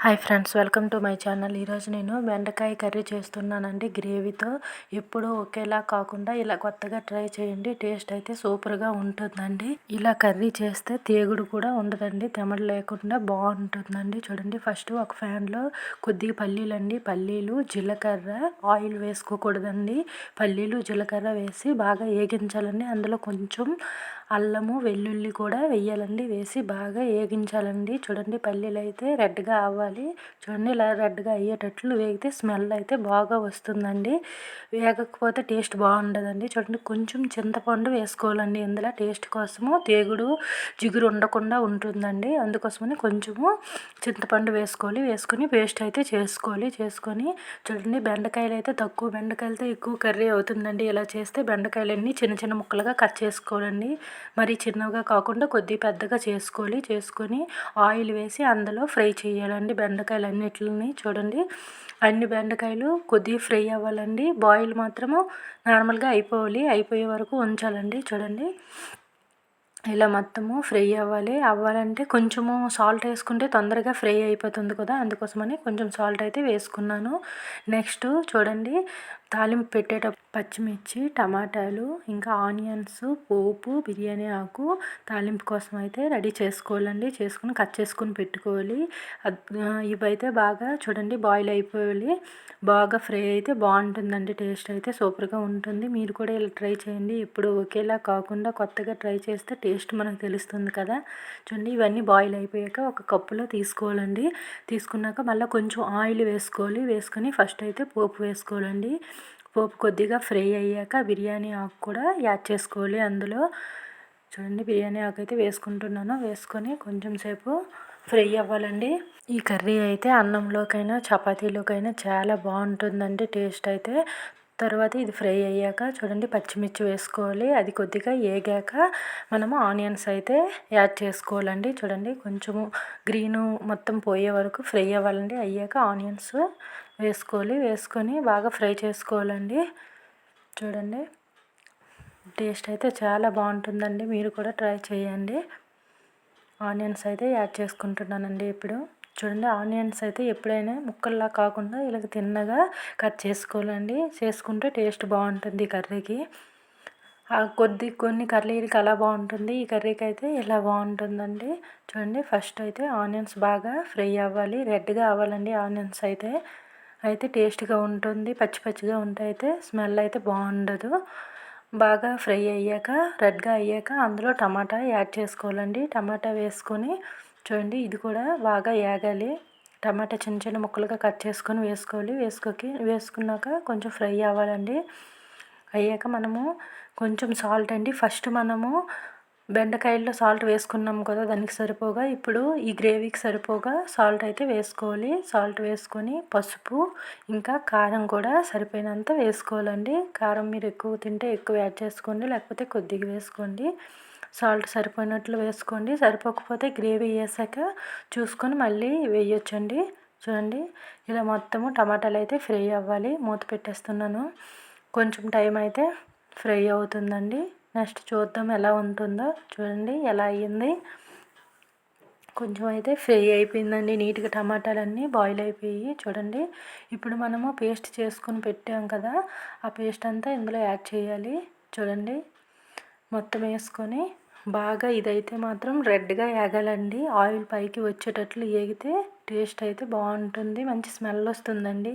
Hi friends, welcome to my channel. ఈరోజు నేను బెండకాయ కర్రీ చేస్తున్నానండి గ్రేవీతో. ఎప్పుడూ ఒకేలా కాకుండా ఇలా కొత్తగా ట్రై చేయండి. టేస్ట్ అయితే సూపర్గా ఉంటుందండి. ఇలా కర్రీ చేస్తే తేగుడు కూడా ఉండదండి, తెమడ లేకుండా బాగుంటుందండి. చూడండి, ఫస్ట్ ఒక ఫ్యాన్లో కొద్దిగా పల్లీలు, జీలకర్ర, ఆయిల్ వేసుకోకూడదండి. పల్లీలు జీలకర్ర వేసి బాగా వేగించాలండి. అందులో కొంచెం అల్లము వెల్లుల్లి కూడా వేయాలండి. వేసి బాగా వేగించాలండి. చూడండి, పల్లీలు అయితే రెడ్గా అవ్వాలి. చూడండి, ఇలా రెడ్గా అయ్యేటట్లు వేగితే స్మెల్ అయితే బాగా వస్తుందండి. వేగకపోతే టేస్ట్ బాగుండదండి. చూడండి, కొంచెం చింతపండు వేసుకోవాలండి ఇందులో. టేస్ట్ కోసము తేగుడు జిగురు ఉండకుండా ఉంటుందండి. అందుకోసమని కొంచెము చింతపండు వేసుకొని పేస్ట్ అయితే చేసుకొని చూడండి, బెండకాయలు అయితే తక్కువ బెండకాయలతో ఎక్కువ కర్రీ అవుతుందండి. ఇలా చేస్తే బెండకాయలన్నీ చిన్న చిన్న ముక్కలుగా కట్ చేసుకోవాలండి. మరి చిన్నగా కాకుండా కొద్దిగా పెద్దగా చేసుకొని ఆయిల్ వేసి అందులో ఫ్రై చేయాలండి బెండకాయలు అన్నిటిని. చూడండి, అన్ని బెండకాయలు కొద్దిగా ఫ్రై అవ్వాలండి. బాయిల్ మాత్రము నార్మల్గా అయిపోయే వరకు ఉంచాలండి. చూడండి, ఇలా మొత్తము ఫ్రై అవ్వాలంటే కొంచెము సాల్ట్ వేసుకుంటే తొందరగా ఫ్రై అయిపోతుంది కదా, అందుకోసమని కొంచెం సాల్ట్ అయితే వేసుకున్నాను. నెక్స్ట్ చూడండి, తాలింపు పెట్టేటప్పుడు పచ్చిమిర్చి, టమాటాలు, ఇంకా ఆనియన్స్, పోపు, బిర్యానీ ఆకు తాలింపు కోసం అయితే రెడీ చేసుకోవాలండి. కట్ చేసుకొని పెట్టుకోవాలి. ఇవైతే బాగా చూడండి బాయిల్ అయిపోవాలి. బాగా ఫ్రై అయితే బాగుంటుందండి. టేస్ట్ అయితే సూపర్గా ఉంటుంది. మీరు కూడా ఇలా ట్రై చేయండి. ఎప్పుడు ఒకేలా కాకుండా కొత్తగా ట్రై చేస్తే టేస్ట్ మనకు తెలుస్తుంది కదా. చూడండి, ఇవన్నీ బాయిల్ అయిపోయాక ఒక కప్పులో తీసుకోవాలండి. తీసుకున్నాక మళ్ళీ కొంచెం ఆయిల్ వేసుకొని ఫస్ట్ అయితే పోపు వేసుకోవాలండి. పోపు కొద్దిగా ఫ్రై అయ్యాక బిర్యానీ ఆకు కూడా యాడ్ చేసుకోవాలి అందులో. చూడండి, బిర్యానీ ఆకు అయితే వేసుకొని కొంచెం సేపు ఫ్రై అవ్వాలండి. ఈ కర్రీ అయితే అన్నంలోకైనా చపాతీలోకైనా చాలా బాగుంటుందండి టేస్ట్ అయితే. తర్వాత ఇది ఫ్రై అయ్యాక చూడండి, పచ్చిమిర్చి వేసుకోవాలి. అది కొద్దిగా వేగాక మనము ఆనియన్స్ అయితే యాడ్ చేసుకోవాలండి. చూడండి, కొంచెము గ్రీను మొత్తం పోయే వరకు ఫ్రై అవ్వాలండి. అయ్యాక ఆనియన్స్ వేసుకొని బాగా ఫ్రై చేసుకోవాలండి. చూడండి, టేస్ట్ అయితే చాలా బాగుంటుందండి. మీరు కూడా ట్రై చేయండి. ఆనియన్స్ అయితే యాడ్ చేసుకుంటున్నానండి ఇప్పుడు. చూడండి, ఆనియన్స్ అయితే ఎప్పుడైనా ముక్కల్లా కాకుండా ఇలా తిన్నగా కట్ చేసుకోవాలండి. చేసుకుంటే టేస్ట్ బాగుంటుంది కర్రీకి. కొన్ని కర్రీలకి అలా బాగుంటుంది, ఈ కర్రీకి అయితే ఇలా బాగుంటుందండి. చూడండి, ఫస్ట్ అయితే ఆనియన్స్ బాగా ఫ్రై అవ్వాలి. రెడ్గా అవ్వాలండి ఆనియన్స్ అయితే టేస్ట్గా ఉంటుంది. పచ్చిగా ఉంటే అయితే స్మెల్ అయితే బాగుండదు. బాగా ఫ్రై అయ్యాక రెడ్గా అయ్యాక అందులో టమాటా యాడ్ చేసుకోవాలండి. టమాటా వేసుకొని చూడండి, ఇది కూడా బాగా వేగాలి. టమాటా చిన్న చిన్న ముక్కలుగా కట్ చేసుకొని వేసుకున్నాక కొంచెం ఫ్రై అవ్వాలండి. అయ్యాక మనము కొంచెం సాల్ట్ అండి, ఫస్ట్ మనము బెండకాయల్లో సాల్ట్ వేసుకున్నాం కదా, దానికి సరిపోగా ఇప్పుడు ఈ గ్రేవీకి సరిపోగా సాల్ట్ అయితే వేసుకోవాలి. సాల్ట్ వేసుకొని పసుపు ఇంకా కారం కూడా సరిపోయినంత వేసుకోవాలండి. కారం మీరు ఎక్కువ తింటే ఎక్కువ యాడ్ చేసుకోండి, లేకపోతే కొద్దిగా వేసుకోండి. సాల్ట్ సరిపోయినట్లు వేసుకోండి. సరిపోకపోతే గ్రేవీ వేసాక చూసుకొని మళ్ళీ వేయొచ్చండి. చూడండి, ఇలా మొత్తము టమాటాలు అయితే ఫ్రై అవ్వాలి. మూత పెట్టేస్తున్నాను. కొంచెం టైం అయితే ఫ్రై అవుతుందండి. నెక్స్ట్ చూద్దాం ఎలా ఉంటుందో. చూడండి, ఎలా అయ్యింది. కొంచెం అయితే ఫ్రై అయిపోయిందండి. నీట్గా టమాటాలన్నీ బాయిల్ అయిపోయి. చూడండి, ఇప్పుడు మనము పేస్ట్ చేసుకుని పెట్టాం కదా, ఆ పేస్ట్ అంతా ఇందులో యాడ్ చేయాలి. చూడండి, మొత్తం వేసుకొని బాగా ఇదైతే మాత్రం రెడ్గా వేగాలండి. ఆయిల్ పైకి వచ్చేటట్లు వేగితే టేస్ట్ అయితే బాగుంటుంది. మంచి స్మెల్ వస్తుందండి.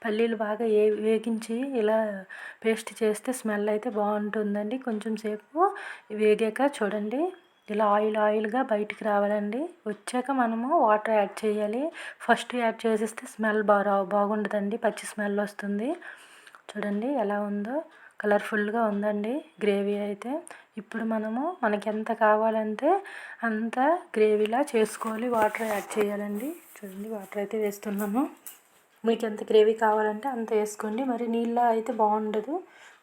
పల్లీలు బాగా వేగించి ఇలా పేస్ట్ చేస్తే స్మెల్ అయితే బాగుంటుందండి. కొంచెం సేపు వేగాక చూడండి, ఇలా ఆయిల్గా బయటికి రావాలండి. వచ్చాక మనము వాటర్ యాడ్ చేయాలి. ఫస్ట్ యాడ్ చేసేస్తే స్మెల్ బాగుండదండి, పచ్చి స్మెల్ వస్తుంది. చూడండి ఎలా ఉందో, కలర్ఫుల్గా ఉందండి గ్రేవీ అయితే. ఇప్పుడు మనకి ఎంత కావాలంటే అంత గ్రేవీలా చేసుకోవాలి. వాటర్ యాడ్ చేయాలండి. చూడండి, వాటర్ అయితే వేస్తున్నాను. మీకు ఎంత గ్రేవీ కావాలంటే అంత వేసుకోండి. మరి నీళ్ళ అయితే బాగుండదు.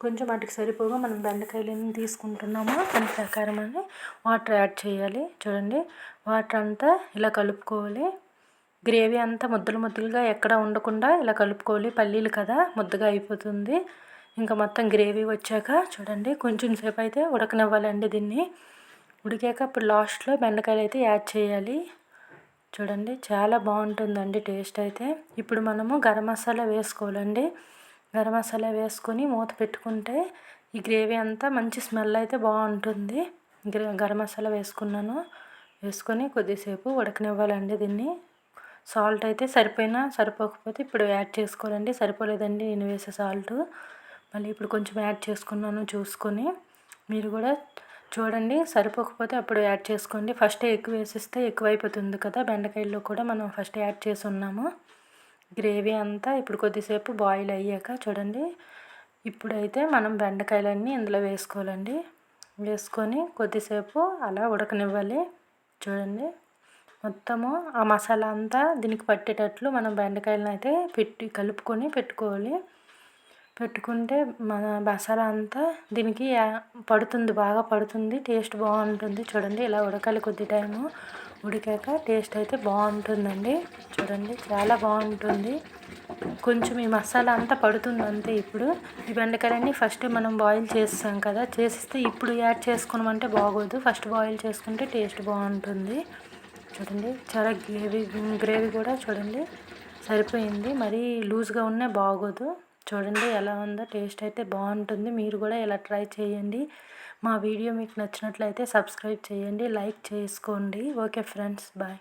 కొంచెం వాటికి సరిపోగా మనం బెండకాయలు ఎన్ని తీసుకుంటున్నామో దాని ప్రకారం అని వాటర్ యాడ్ చేయాలి. చూడండి, వాటర్ అంతా ఇలా కలుపుకోవాలి. గ్రేవీ అంతా ముద్దలుగా ఎక్కడ ఉండకుండా ఇలా కలుపుకోవాలి. పల్లీలు కదా, ముద్దగా అయిపోతుంది. ఇంకా మొత్తం గ్రేవీ వచ్చాక చూడండి, కొంచెం సేపు అయితే ఉడకనివ్వాలండి. దీన్ని ఉడికాక ఇప్పుడు లాస్ట్లో బెండకాయలు అయితే యాడ్ చేయాలి. చూడండి చాలా బాగుంటుందండి టేస్ట్ అయితే. ఇప్పుడు మనము గరం మసాలా వేసుకోవాలండి. గరం మసాలా వేసుకొని మూత పెట్టుకుంటే ఈ గ్రేవీ అంతా మంచి స్మెల్ అయితే బాగుంటుంది. గరం మసాలా వేసుకున్నాను. వేసుకొని కొద్దిసేపు ఉడకనివ్వాలండి దీన్ని. సాల్ట్ అయితే సరిపోకపోతే ఇప్పుడు యాడ్ చేసుకోవాలండి. సరిపోలేదండి నేను వేసే సాల్ట్. మళ్ళీ ఇప్పుడు కొంచెం యాడ్ చేసుకున్నాను చూసుకొని. మీరు కూడా చూడండి, సరిపోకపోతే అప్పుడు యాడ్ చేసుకోండి. ఫస్టే ఎక్కువ వేసేస్తే ఎక్కువైపోతుంది కదా. బెండకాయల్లో కూడా మనం ఫస్ట్ యాడ్ చేసి ఉన్నాము. గ్రేవీ అంతా ఇప్పుడు కొద్దిసేపు బాయిల్ అయ్యాక చూడండి, ఇప్పుడైతే మనం బెండకాయలన్నీ ఇందులో వేసుకోవాలండి. వేసుకొని కొద్దిసేపు అలా ఉడకనివ్వాలి. చూడండి, మొత్తము ఆ మసాలా అంతా దీనికి పట్టేటట్లు మనం బెండకాయలను అయితే కలుపుకొని పెట్టుకోవాలి. పెట్టుకుంటే మన మసాలా అంతా దీనికి పడుతుంది, బాగా పడుతుంది. టేస్ట్ బాగుంటుంది. చూడండి, ఇలా ఉడకాలి కొద్ది టైము. ఉడికాక టేస్ట్ అయితే బాగుంటుందండి. చూడండి, చాలా బాగుంటుంది. కొంచెం ఈ మసాలా అంతా పడుతుంది అంతే. ఇప్పుడు ఈ బెండకాయలన్నీ ఫస్ట్ మనం బాయిల్ చేస్తాం కదా, చేసిస్తే ఇప్పుడు యాడ్ చేసుకున్నామంటే బాగోదు. ఫస్ట్ బాయిల్ చేసుకుంటే టేస్ట్ బాగుంటుంది. చూడండి, చాలా గ్రేవీ కూడా చూడండి సరిపోయింది. మరీ లూజ్గా ఉన్నా బాగోదు. చూడండి ఎలా ఉందో, టేస్ట్ అయితే బాగుంటుంది. మీరు కూడా ఇలా ట్రై చేయండి. మా వీడియో మీకు నచ్చినట్లయితే సబ్స్క్రైబ్ చేయండి, లైక్ చేసుకోండి. Okay friends, bye.